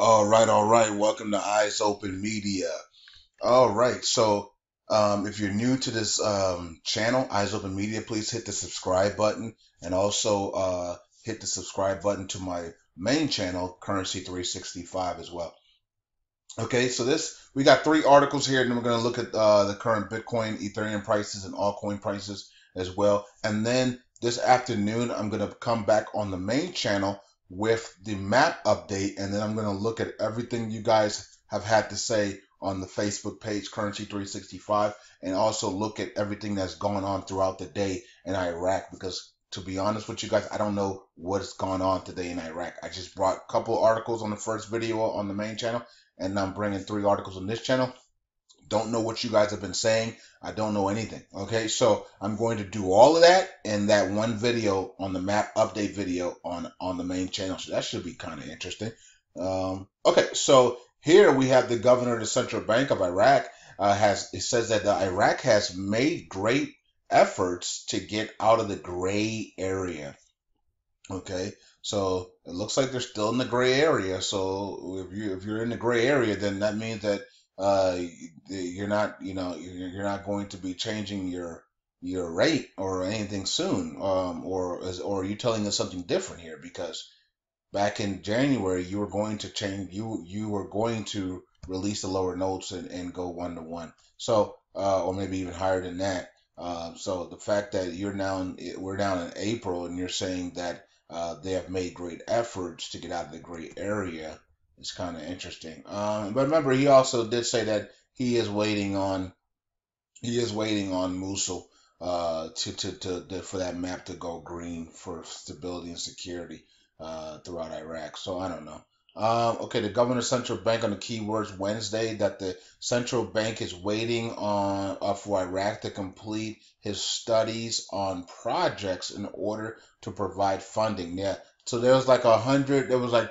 All right. Welcome to Eyes Open Media. All right. If you're new to this channel, Eyes Open Media, please hit the subscribe button and also hit the subscribe button to my main channel, Currency 365, as well. Okay, so we got three articles here, and then we're going to look at the current Bitcoin, Ethereum prices, and altcoin prices as well. And then this afternoon, I'm going to come back on the main channel with the map update, and then I'm going to look at everything you guys have had to say on the Facebook page, Currency 365, and also look at everything that's going on throughout the day in Iraq. Because to be honest with you guys, I don't know what's going on today in Iraq. I just brought a couple articles on the first video on the main channel, and I'm bringing three articles on this channel. Don't know what you guys have been saying. I don't know anything. Okay, so I'm going to do all of that in that one video on the map update video on the main channel. So that should be kind of interesting. Okay, so here we have the governor of the Central Bank of Iraq. It says that Iraq has made great efforts to get out of the gray area. Okay, so it looks like they're still in the gray area. So if you're in the gray area, then that means that uh, you're not you're not going to be changing your rate or anything soon. Or are you telling us something different here? Because back in January, you were going to change you were going to release the lower notes and go 1-to-1. So or maybe even higher than that. So the fact that we're down in April, and you're saying that they have made great efforts to get out of the gray area is kind of interesting. But remember, he also did say that he is waiting on Mosul for that map to go green for stability and security throughout Iraq. So I don't know. Okay, the governor's central bank on the keywords Wednesday that the central bank is waiting on for Iraq to complete his studies on projects in order to provide funding. Yeah, so there was like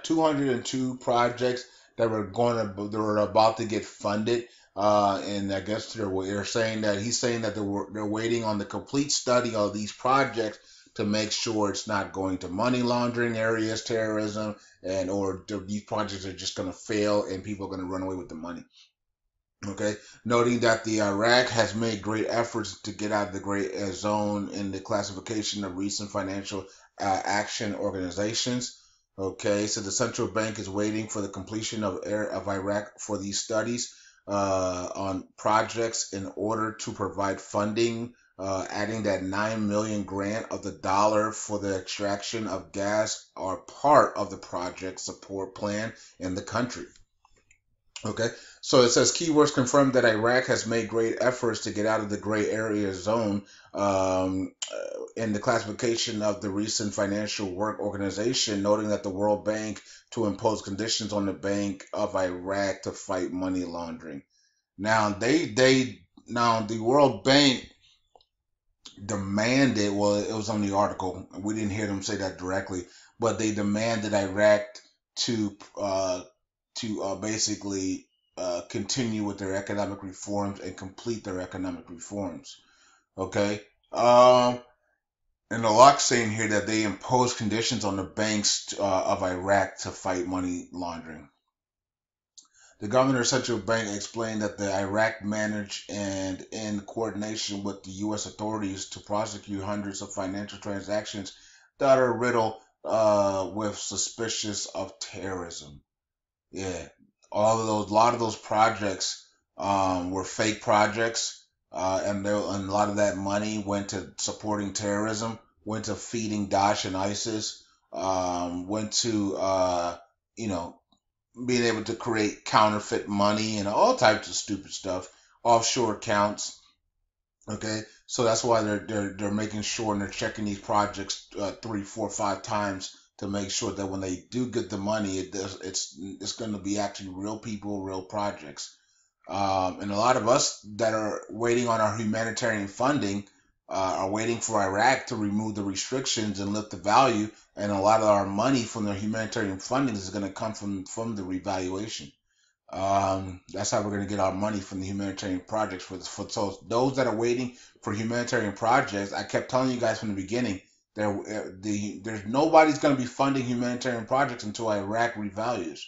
202 projects that were about to get funded. And I guess they're saying that he's saying that they're waiting on the complete study of these projects to make sure it's not going to money laundering areas, terrorism, and or these projects are just going to fail and people are going to run away with the money. Okay, noting that the Iraq has made great efforts to get out of the gray zone in the classification of recent financial action organizations. Okay, so the central bank is waiting for the completion of Iraq for these studies on projects in order to provide funding, adding that 9 million grant of the dollar for the extraction of gas are part of the project support plan in the country. Okay, so it says keywords confirm that Iraq has made great efforts to get out of the gray area zone in the classification of the recent financial work organization, noting that the World Bank to impose conditions on the Bank of Iraq to fight money laundering. Now the World Bank demanded, well, it was on the article. We didn't hear them say that directly, but they demanded Iraq to basically continue with their economic reforms and complete their economic reforms. Okay. And the lock saying here that they impose conditions on the banks of Iraq to fight money laundering. The governor of central bank explained that the Iraq managed and in coordination with the U.S. authorities to prosecute hundreds of financial transactions that are riddled with suspicious of terrorism. Yeah, a lot of those projects were fake projects, and a lot of that money went to supporting terrorism, went to feeding Daesh and ISIS, went to you know being able to create counterfeit money and all types of stupid stuff, offshore accounts. Okay, so that's why they're making sure and they're checking these projects 3, 4, 5 times to make sure that when they do get the money, it's going to be actually real people, real projects. And a lot of us that are waiting on our humanitarian funding are waiting for Iraq to remove the restrictions and lift the value. And a lot of our money from the humanitarian funding is going to come from the revaluation. That's how we're going to get our money from the humanitarian projects. So those that are waiting for humanitarian projects, I kept telling you guys from the beginning, there's nobody's going to be funding humanitarian projects until Iraq revalues.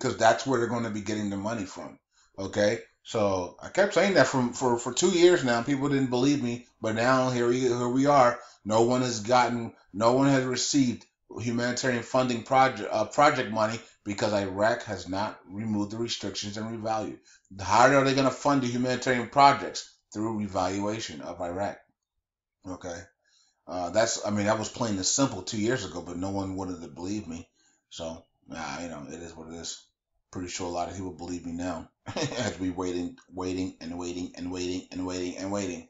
because that's where they're going to be getting the money from. Okay, so I kept saying that for 2 years now. People didn't believe me, but now here we are. No one has received humanitarian funding project money because Iraq has not removed the restrictions and revalued. How are they going to fund the humanitarian projects? Through revaluation of Iraq. Okay. That was plain and simple 2 years ago, but no one wanted to believe me. So, it is what it is. Pretty sure a lot of people believe me now as we waiting and waiting and waiting and waiting and waiting.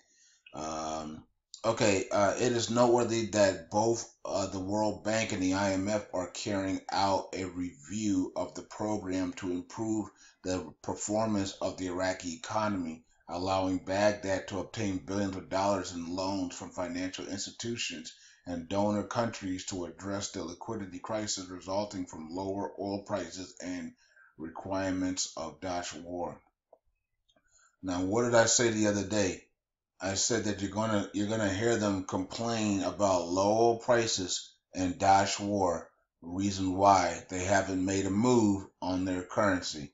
Um, okay, it is noteworthy that both the World Bank and the IMF are carrying out a review of the program to improve the performance of the Iraqi economy, allowing Baghdad to obtain billions of dollars in loans from financial institutions and donor countries to address the liquidity crisis resulting from lower oil prices and requirements of Daesh war. Now, what did I say the other day? I said that you're gonna hear them complain about low oil prices and Daesh war. Reason why they haven't made a move on their currency.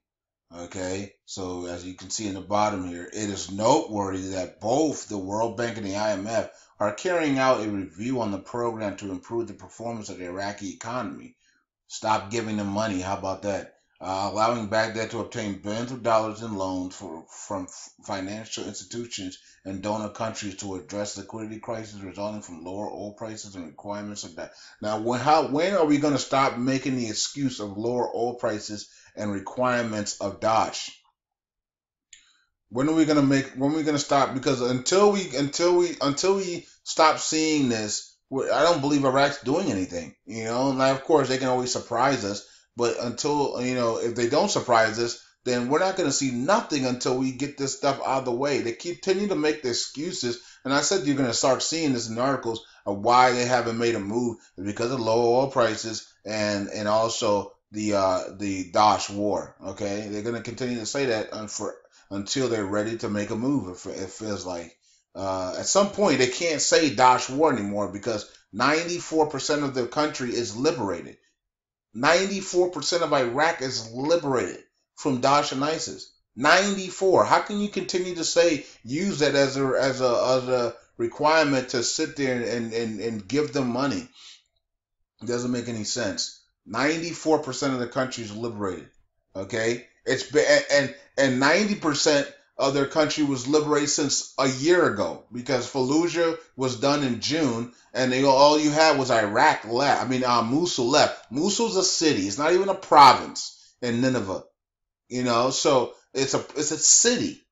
Okay, so as you can see in the bottom here, it is noteworthy that both the World Bank and the IMF are carrying out a review on the program to improve the performance of the Iraqi economy. Stop giving them money. How about that? Allowing Baghdad to obtain billions of dollars in loans from financial institutions and donor countries to address liquidity crisis resulting from lower oil prices and requirements of that. Now, when are we going to stop making the excuse of lower oil prices and requirements of Daesh? When are we gonna make? When are we gonna stop? Because until we stop seeing this, I don't believe Iraq's doing anything. Now of course they can always surprise us, but until if they don't surprise us, then we're not gonna see nothing until we get this stuff out of the way. They continue to make the excuses, and I said you're gonna start seeing this in articles of why they haven't made a move because of low oil prices and also the Daesh war. Okay, they're gonna continue to say that until they're ready to make a move. It feels like at some point they can't say Daesh war anymore because 94% of the country is liberated. 94% of Iraq is liberated from Daesh and ISIS. 94. How can you continue to use that as a requirement to sit there and give them money? It doesn't make any sense. 94% of the country is liberated. Okay, and 90% of their country was liberated since a year ago because Fallujah was done in June, and all you had was Iraq left. Mosul left. Mosul's a city; it's not even a province in Nineveh. So it's a city.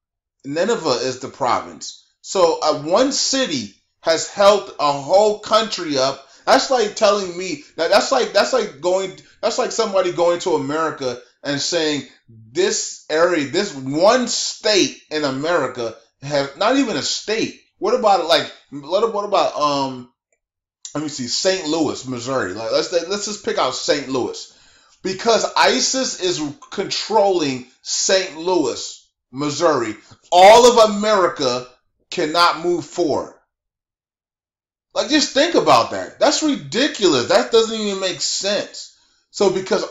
Nineveh is the province. So one city has held a whole country up. That's like telling me that's like somebody going to America and saying this area, this one state in America has not even a state. What about let me see, St. Louis, Missouri. Like let's just pick out St. Louis. Because ISIS is controlling St. Louis, Missouri, all of America cannot move forward. Like, just think about that. That's ridiculous. That doesn't even make sense. So because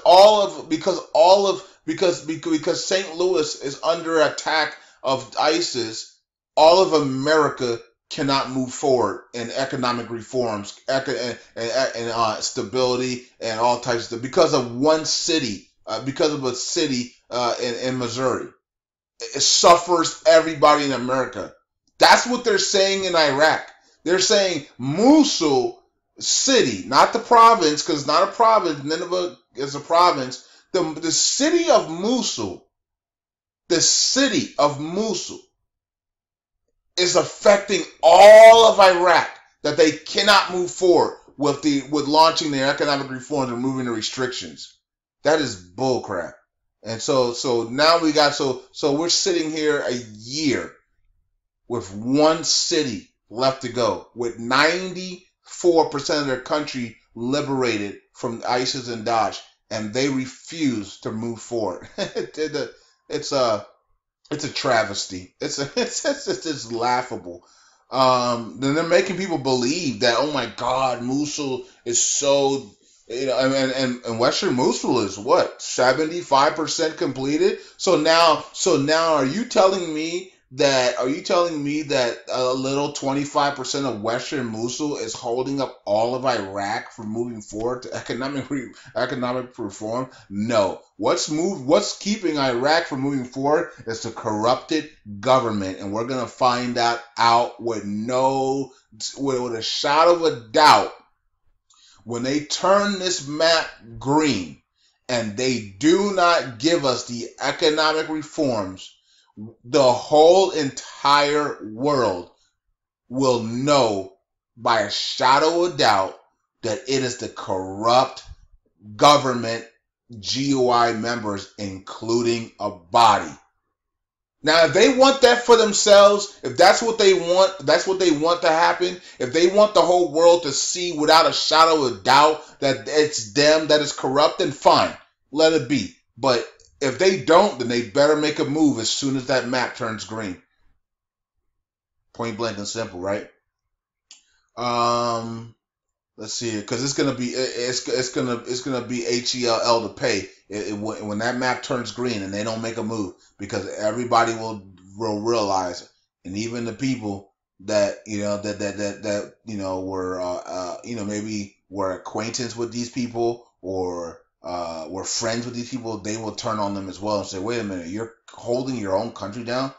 St. Louis is under attack of ISIS, all of America cannot move forward in economic reforms and stability and all types of stuff because of one city, because of a city in Missouri. It suffers everybody in America. That's what they're saying in Iraq. They're saying Mosul city, not the province, because it's not a province. Nineveh is a province. The city of Mosul, is affecting all of Iraq, that they cannot move forward with launching their economic reforms and removing the restrictions. That is bullcrap. And so now we're sitting here a year with one city left to go, with 94% of their country liberated from ISIS and Daesh, and they refuse to move forward. It's a travesty. It's just laughable. Then they're making people believe that, oh my God, Mosul is so And Western Mosul is what, 75% completed. So now, are you telling me that a little 25% of Western Mosul is holding up all of Iraq from moving forward to economic reform? No. What's keeping Iraq from moving forward is the corrupted government, and we're gonna find that out with a shot of a doubt when they turn this map green and they do not give us the economic reforms. The whole entire world will know by a shadow of doubt that it is the corrupt government GOI members, including Abadi. Now, if they want that for themselves, if that's what they want to happen, if they want the whole world to see without a shadow of doubt that it's them that is corrupt, then fine, let it be. But if they don't, then they better make a move as soon as that map turns green. Point blank and simple, right? Let's see, because it's gonna be HELL to pay when that map turns green and they don't make a move, because everybody will realize it, and even the people that were maybe were acquaintance with these people, or were friends with these people, they will turn on them as well and say, wait a minute, you're holding your own country down,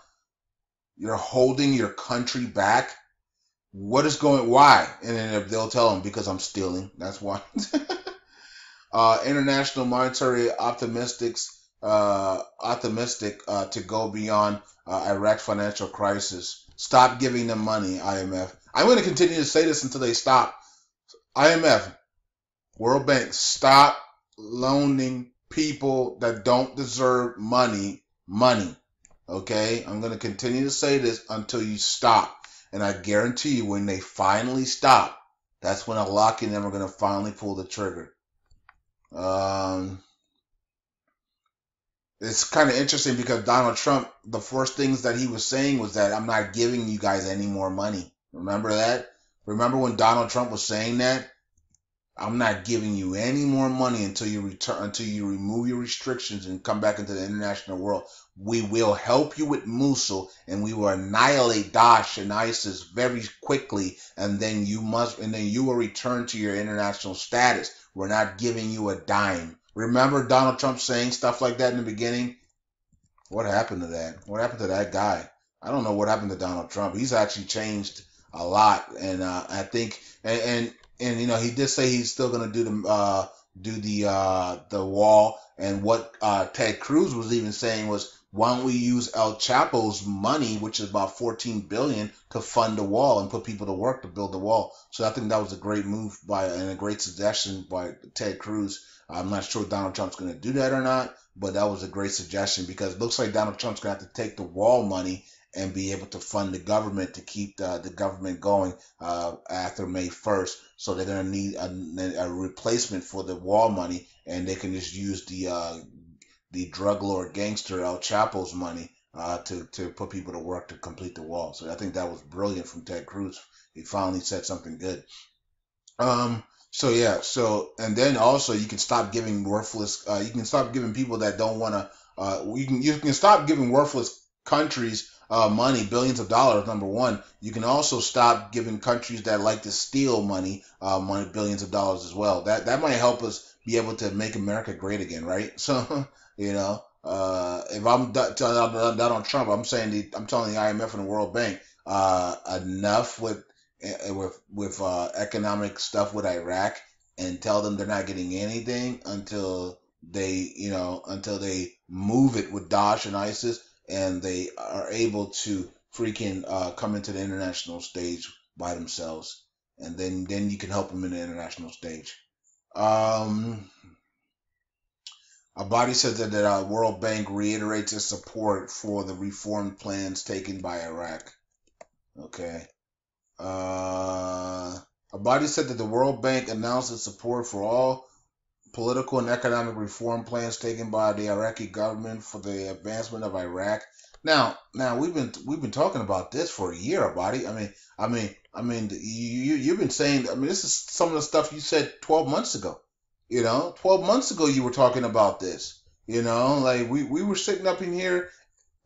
you're holding your country back. Why? And then they'll tell them, because I'm stealing. That's why. International monetary optimistic to go beyond Iraq financial crisis. Stop giving them money, IMF. I'm going to continue to say this until they stop. IMF, World Bank, stop loaning people that don't deserve money. Okay? I'm going to continue to say this until you stop. And I guarantee you, when they finally stop, that's when Allah and them are going to finally pull the trigger. It's kind of interesting because Donald Trump, the first things that he was saying was that I'm not giving you guys any more money. Remember that? Remember when Donald Trump was saying that? I'm not giving you any more money until you remove your restrictions and come back into the international world. We will help you with Mosul, and we will annihilate Daesh and ISIS very quickly, and then you will return to your international status. We're not giving you a dime. Remember Donald Trump saying stuff like that in the beginning? What happened to that? What happened to that guy? I don't know what happened to Donald Trump. He's actually changed a lot, and I think and he did say he's still going to do the wall. And what Ted Cruz was even saying was, why don't we use El Chapo's money, which is about $14 billion, to fund the wall and put people to work to build the wall? So I think that was a great move and a great suggestion by Ted Cruz. I'm not sure Donald Trump's going to do that or not, but that was a great suggestion, because it looks like Donald Trump's going to have to take the wall money and be able to fund the government to keep the government going after May 1st. So they're going to need a replacement for the wall money, and they can just use the drug lord gangster El Chapo's money to put people to work to complete the wall. So I think that was brilliant from Ted Cruz. He finally said something good. And then also you can stop giving worthless. You can stop giving people that don't want to. You can stop giving worthless countries money, billions of dollars. Number one, you can also stop giving countries that like to steal money, billions of dollars as well. That might help us be able to make America great again, right? So if I'm Donald Trump, I'm telling the IMF and the World Bank, enough with economic stuff with Iraq, and tell them they're not getting anything until they move it with Daesh and ISIS, and they are able to freaking come into the international stage by themselves, and then you can help them in the international stage. Abadi says that the World Bank reiterates its support for the reform plans taken by Iraq. Okay. Abadi said that the World Bank announced its support for all political and economic reform plans taken by the Iraqi government for the advancement of Iraq. Now we've been talking about this for a year, Abadi. You've been saying. This is some of the stuff you said 12 months ago. 12 months ago you were talking about this. Like we were sitting up in here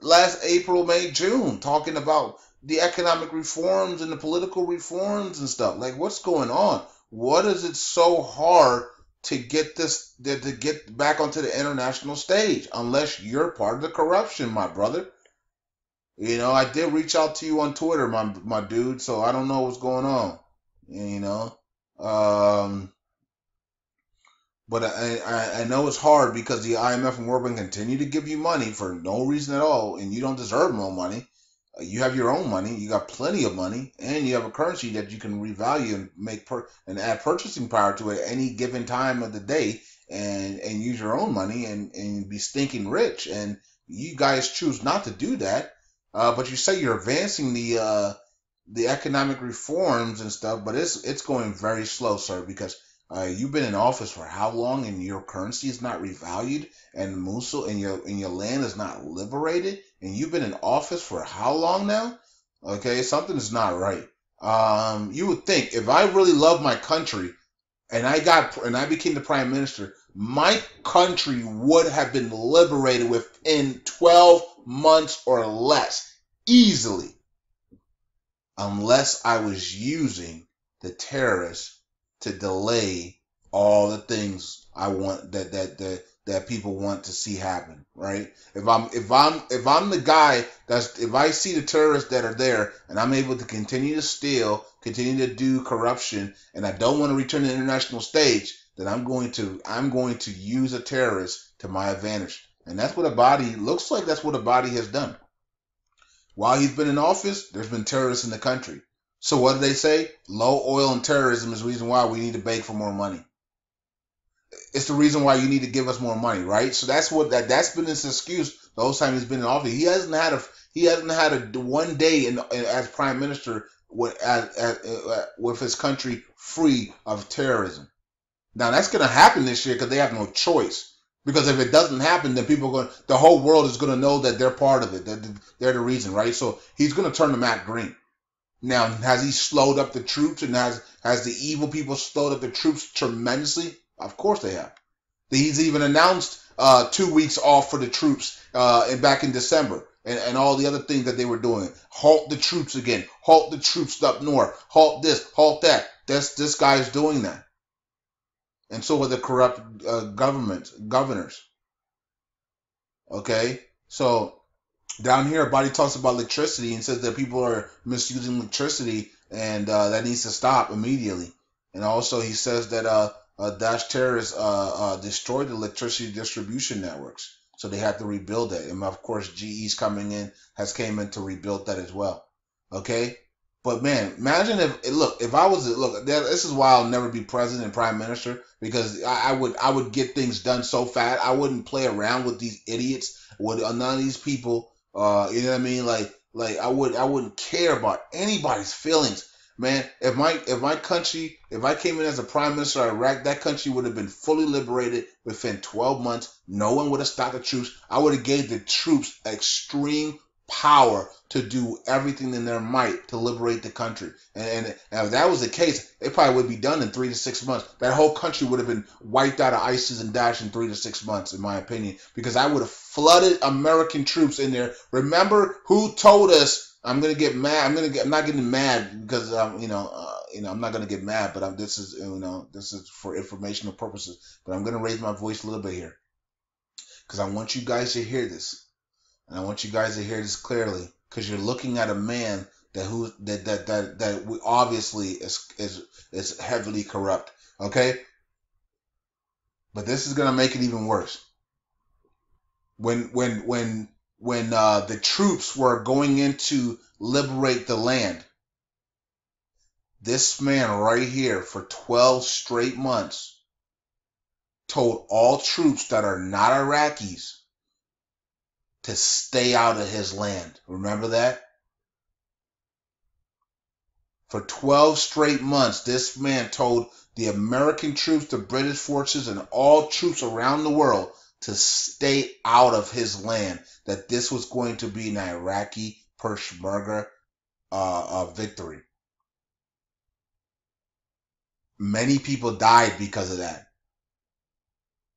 last April, May, June, talking about the economic reforms and the political reforms and stuff. Like, what's going on? What is it so hard to get to get back onto the international stage? Unless you're part of the corruption, my brother. I did reach out to you on Twitter, my dude. So I don't know what's going on. You know, um, but I know it's hard because the IMF and World Bank continue to give you money for no reason at all, and you don't deserve no money. You have your own money. You got plenty of money, and you have a currency that you can revalue and and add purchasing power to at any given time of the day, and use your own money and be stinking rich. And you guys choose not to do that. But you say you're advancing the economic reforms and stuff, but it's going very slow, sir, because you've been in office for how long, and your currency is not revalued, and Mosul and your land is not liberated, and you've been in office for how long now? Okay, something is not right. You would think if I really love my country and I became the prime minister, my country would have been liberated within 12 months or less, easily, unless I was using the terrorists to delay all the things I want that people want to see happen, right? If I'm the guy if I see the terrorists that are there and I'm able to continue to steal, continue to do corruption, and I don't want to return to the international stage, then I'm going to use a terrorist to my advantage. And that's what Abadi looks like. That's what Abadi has done. While he's been in office, there's been terrorists in the country. So what do they say? Low oil and terrorism is the reason why we need to beg for more money. It's the reason why you need to give us more money, right? So that's been his excuse the whole time he's been in office. He hasn't had a one day as prime minister with his country free of terrorism. Now that's going to happen this year because they have no choice. Because if it doesn't happen, then the whole world is going to know that they're part of it. That they're the reason, right? So he's going to turn the map green. Now, has he slowed up the troops, and has the evil people slowed up the troops tremendously? Of course they have. He's even announced 2 weeks off for the troops back in December, and all the other things that they were doing. Halt the troops again. Halt the troops up north. Halt this. Halt that. This guy is doing that. And so are the corrupt governors. Okay? So down here, Abadi talks about electricity and says that people are misusing electricity, and that needs to stop immediately. And also he says that Daesh terrorists destroyed the electricity distribution networks. So they have to rebuild it. And of course, GE's came in to rebuild that as well. Okay? But man, imagine if I was this is why I'll never be president and prime minister, because I would get things done so fast. I wouldn't play around with these idiots, with none of these people. You know what I mean? Like I wouldn't care about anybody's feelings, man. If I came in as a prime minister of Iraq, that country would have been fully liberated within 12 months. No one would have stopped the troops. I would have gave the troops extreme power to do everything in their might to liberate the country. And if that was the case, it probably would be done in 3 to 6 months. That whole country would have been wiped out of ISIS and Daesh in 3 to 6 months, in my opinion, because I would have flooded American troops in there. Remember who told us? I'm gonna get mad. I'm not getting mad because I'm not gonna get mad, but this is for informational purposes. But I'm gonna raise my voice a little bit here because I want you guys to hear this. And I want you guys to hear this clearly, because you're looking at a man that we obviously is heavily corrupt. Okay, but this is gonna make it even worse. When the troops were going in to liberate the land, this man right here for 12 straight months told all troops that are not Iraqis to stay out of his land. Remember that? For 12 straight months, this man told the American troops, the British forces, and all troops around the world to stay out of his land, that this was going to be an Iraqi Peshmerga victory. Many people died because of that.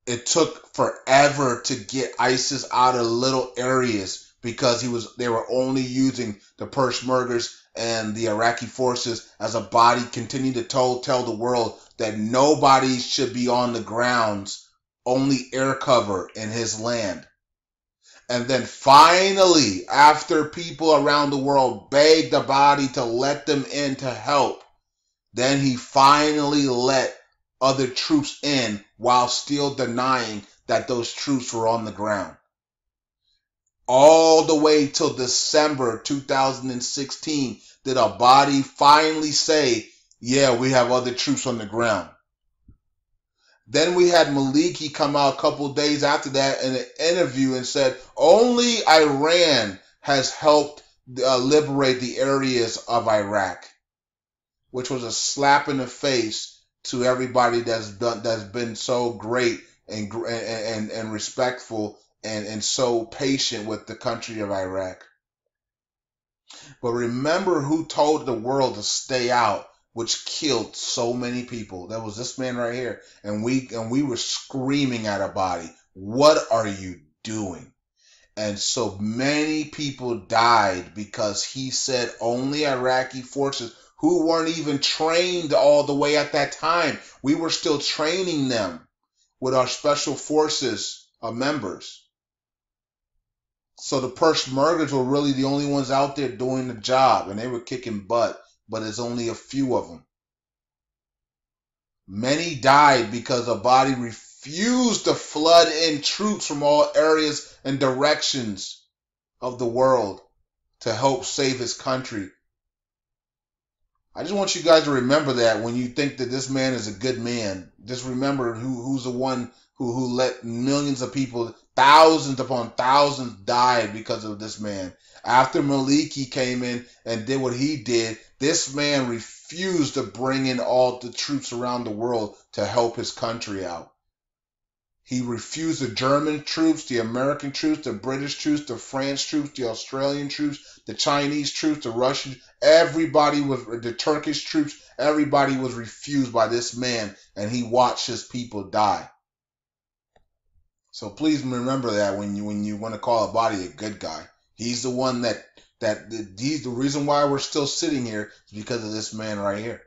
It took forever to get ISIS out of little areas because they were only using the Peshmergas and the Iraqi forces as a body, continue to tell the world that nobody should be on the grounds, only air cover in his land. And then finally, after people around the world begged Abadi to let them in to help, then he finally let other troops in while still denying that those troops were on the ground. All the way till December 2016 did Abadi finally say, yeah, we have other troops on the ground. Then we had Maliki come out a couple of days after that in an interview and said only Iran has helped liberate the areas of Iraq, which was a slap in the face to everybody that's been so great and respectful and so patient with the country of Iraq. But remember who told the world to stay out, which killed so many people. That was this man right here. And we were screaming at Abadi, what are you doing? And so many people died because he said only Iraqi forces who weren't even trained all the way at that time. We were still training them with our special forces members. So the Peshmergas were really the only ones out there doing the job, and they were kicking butt, but there's only a few of them. Many died because Abadi refused to flood in troops from all areas and directions of the world to help save his country. I just want you guys to remember that when you think that this man is a good man. Just remember who's the one who let millions of people, thousands upon thousands, die because of this man. After Maliki came in and did what he did, this man refused to bring in all the troops around the world to help his country out. He refused the German troops, the American troops, the British troops, the French troops, the Australian troops, the Chinese troops, the Russian, the Turkish troops, everybody was refused by this man, and he watched his people die. So please remember that when you want to call Abadi a good guy. He's the one he's the reason why we're still sitting here is because of this man right here.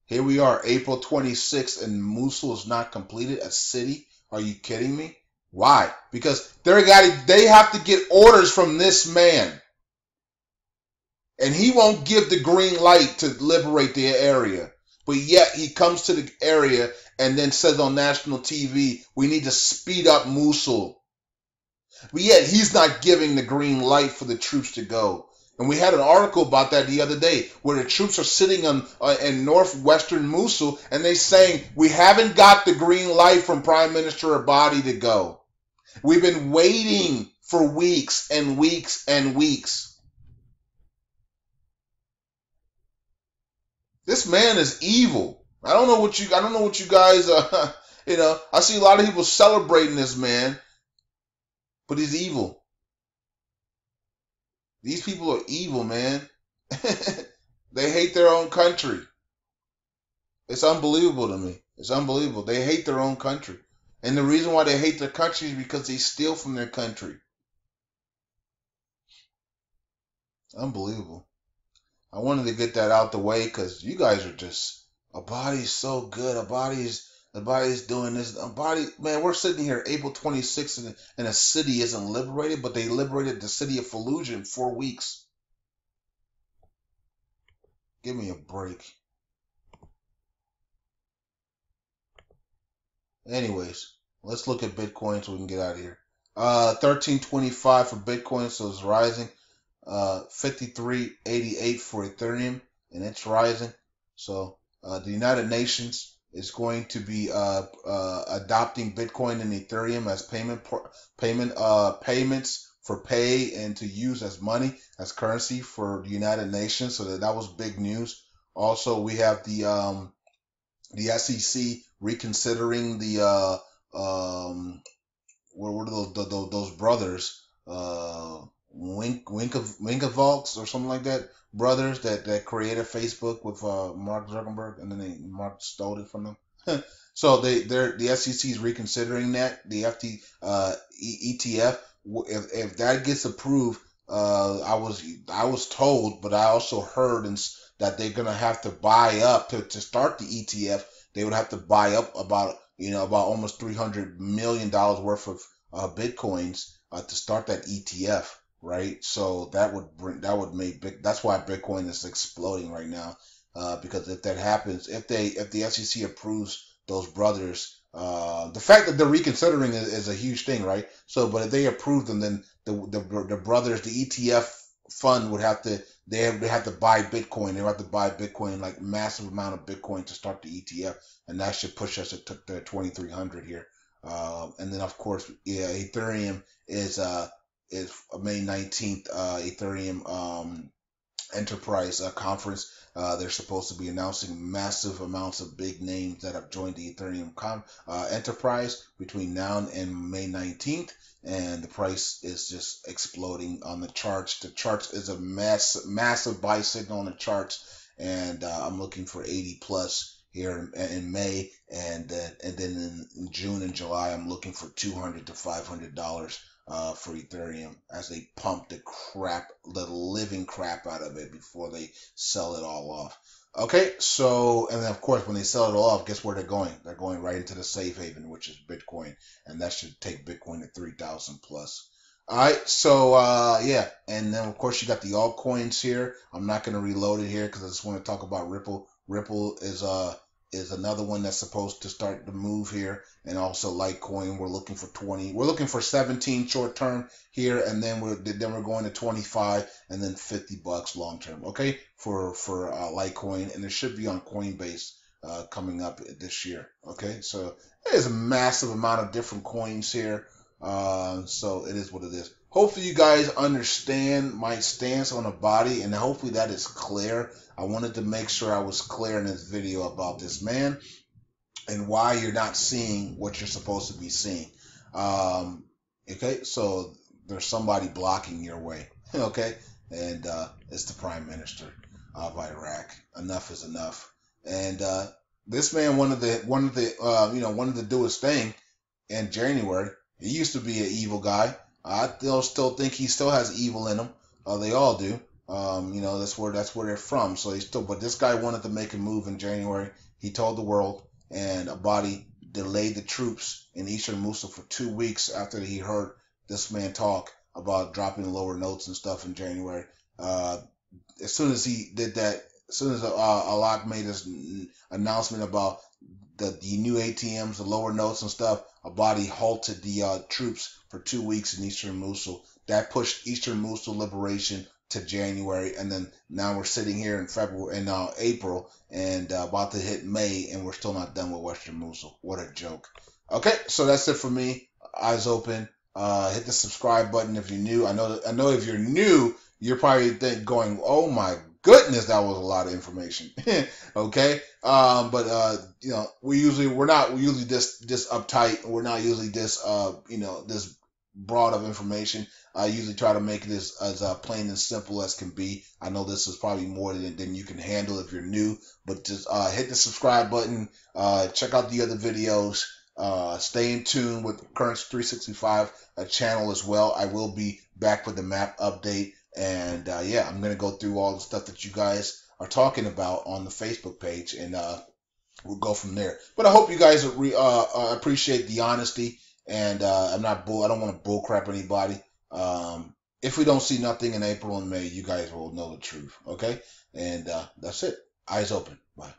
Here we are, April 26th, and Mosul is not completed, a city. Are you kidding me? Why? Because they have to get orders from this man. And he won't give the green light to liberate the area. But yet he comes to the area and then says on national TV, we need to speed up Mosul. But yet he's not giving the green light for the troops to go. And we had an article about that the other day where the troops are sitting in northwestern Mosul and they're saying, we haven't got the green light from Prime Minister Abadi to go. We've been waiting for weeks and weeks and weeks. This man is evil. I don't know what you guys, I see a lot of people celebrating this man, but he's evil. These people are evil, man. They hate their own country. It's unbelievable to me. It's unbelievable. They hate their own country. And the reason why they hate their country is because they steal from their country. Unbelievable. I wanted to get that out the way because you guys are just, Abadi's so good. Abadi's doing this. Abadi, man, we're sitting here April 26th and a city isn't liberated, but they liberated the city of Fallujah in 4 weeks. Give me a break. Anyways, let's look at Bitcoin so we can get out of here. 1325 for Bitcoin, so it's rising. 5388 for Ethereum, and it's rising. So the United Nations is going to be adopting Bitcoin and Ethereum as payments for pay and to use as money, as currency for the United Nations. So that was big news. Also, we have the SEC reconsidering the what are those brothers, Winklevoss or something like that, brothers that created Facebook with Mark Zuckerberg, and then Mark stole it from them. So the SEC is reconsidering that the ETF. If that gets approved, I was told, but I also heard that they're gonna have to buy up to start the ETF. They would have to buy up about almost $300 million worth of bitcoins to start that ETF, right? So that would make that's why Bitcoin is exploding right now. Because if that happens, if the SEC approves those brothers, the fact that they're reconsidering is a huge thing, right? So, but if they approve them, then the brothers, the ETF fund would have to they have to buy Bitcoin. They have to buy Bitcoin, like massive amount of Bitcoin to start the ETF, and that should push us to the 2,300 here. And then of course, yeah, Ethereum is May 19th. Ethereum enterprise conference. They're supposed to be announcing massive amounts of big names that have joined the Ethereum enterprise between now and May 19th. And the price is just exploding on the charts. The charts is a massive buy signal on the charts, and I'm looking for 80 plus here in May, and then in June and July, I'm looking for $200 to $500 for Ethereum as they pump the living crap out of it before they sell it all off. Okay, so, and then of course, when they sell it all off, guess where they're going? They're going right into the safe haven, which is Bitcoin, and that should take Bitcoin to 3,000 plus. All right, so yeah, and then of course you got the altcoins here. I'm not going to reload it here because I just want to talk about Ripple. Ripple is another one that's supposed to start to move here, and also Litecoin. We're looking for 20. We're looking for 17 short term here, and then we're going to 25, and then $50 long term. Okay, for Litecoin, and it should be on Coinbase coming up this year. Okay, so there's a massive amount of different coins here. So it is what it is. Hopefully you guys understand my stance on Abadi, and hopefully that is clear. I wanted to make sure I was clear in this video about this man and why you're not seeing what you're supposed to be seeing. Okay, so there's somebody blocking your way. Okay, and it's the Prime Minister of Iraq. Enough is enough. And this man wanted to do his thing in January. He used to be an evil guy. I still think he still has evil in him. They all do. That's where they're from. So but this guy wanted to make a move in January. He told the world, and Abadi delayed the troops in Eastern Mosul for 2 weeks after he heard this man talk about dropping lower notes and stuff in January. As soon as he did that, as soon as Allah made his announcement about the new ATMs, the lower notes and stuff, Abadi halted the troops for 2 weeks in Eastern Mosul. That pushed Eastern Mosul liberation to January, and then now we're sitting here in April, and about to hit May, and we're still not done with Western Mosul. What a joke. Okay, so that's it for me. Eyes open. Hit the subscribe button if you're new. I know if you're new, you're probably going, oh my goodness, that was a lot of information. Okay, but we're not usually this uptight. We're not usually this this broad of information. I usually try to make this as plain and simple as can be. I know this is probably more than you can handle if you're new, but just hit the subscribe button. Check out the other videos. Stay in tune with Currents 365 channel as well. I will be back with the map update. And yeah, I'm going to go through all the stuff that you guys are talking about on the Facebook page, and we'll go from there. But I hope you guys appreciate the honesty, and I don't want to bullcrap anybody. If we don't see nothing in April and May, you guys will know the truth. Okay? And that's it. Eyes open. Bye.